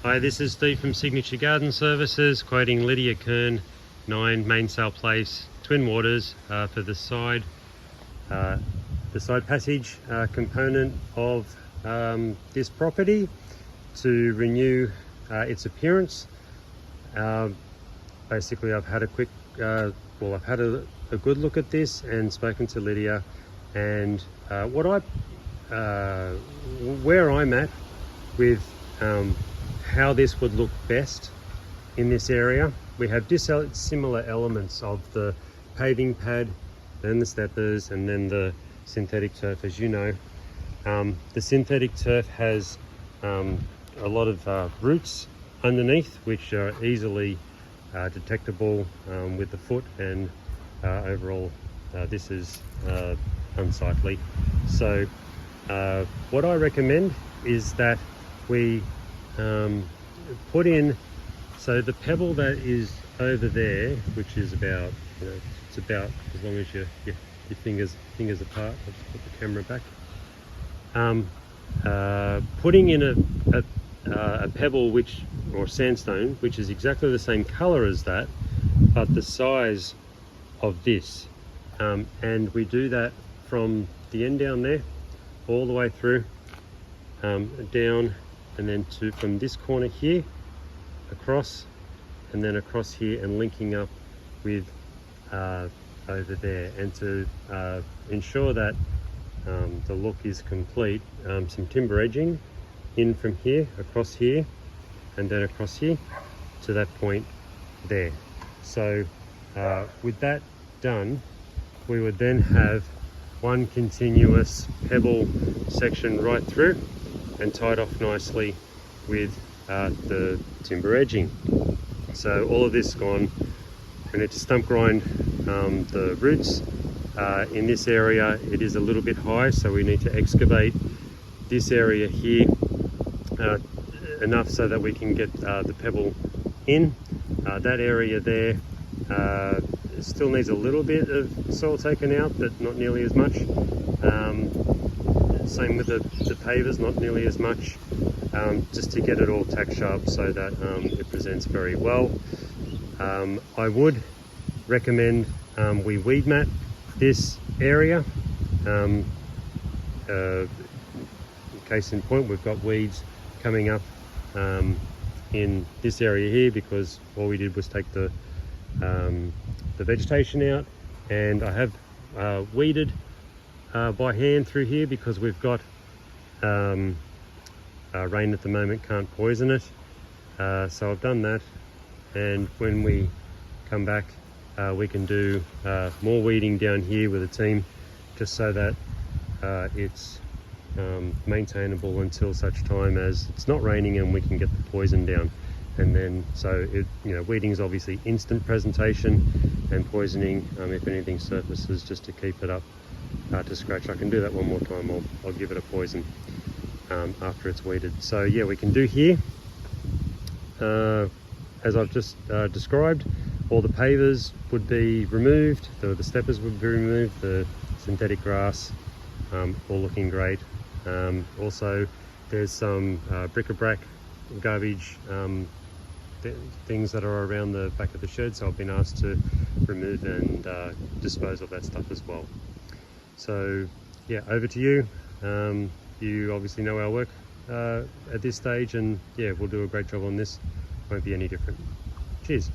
Hi, this is Steve from Signature Garden Services, quoting Lydia Kern, 9 Mainsail Place, Twin Waters, for the side passage component of this property to renew its appearance. Basically, I've had a quick, I've had a good look at this and spoken to Lydia, and where I'm at with how this would look best in this area. We have similar elements of the paving pad, then the steppers, and then the synthetic turf. As you know, the synthetic turf has a lot of roots underneath, which are easily detectable with the foot, and overall this is unsightly. So what I recommend is that we put in, so the pebble that is over there, which is about, it's about as long as your fingers apart. I'll just put the camera back. Putting in a pebble or sandstone which is exactly the same color as that, but the size of this, and we do that from the end down there all the way through, down, and then from this corner here across, and then across here, and linking up with over there, and to ensure that the look is complete, some timber edging in from here, across here, and then across here to that point there. So with that done, we would then have one continuous pebble section right through and tied off nicely with the timber edging. So all of this gone. We need to stump grind the roots. In this area it is a little bit high, so we need to excavate this area here enough so that we can get the pebble in. That area there still needs a little bit of soil taken out, but not nearly as much. Same with the pavers, not nearly as much, just to get it all tack sharp so that it presents very well. I would recommend we weed mat this area. Case in point, we've got weeds coming up in this area here, because all we did was take the vegetation out, and I have weeded by hand through here, because we've got rain at the moment, can't poison it. So I've done that, and when we come back we can do more weeding down here with a team, just so that it's maintainable until such time as it's not raining and we can get the poison down. And then, so weeding is obviously instant presentation, and poisoning, if anything surfaces, just to keep it up to scratch. I can do that one more time. I'll give it a poison after it's weeded. So yeah, we can do here as I've just described. All the pavers would be removed, the steppers would be removed, the synthetic grass, all looking great. Also, there's some bric-a-brac garbage things that are around the back of the shed, so I've been asked to remove and dispose of that stuff as well. So yeah, over to you. You obviously know our work at this stage, and yeah, we'll do a great job on this. Won't be any different. Cheers.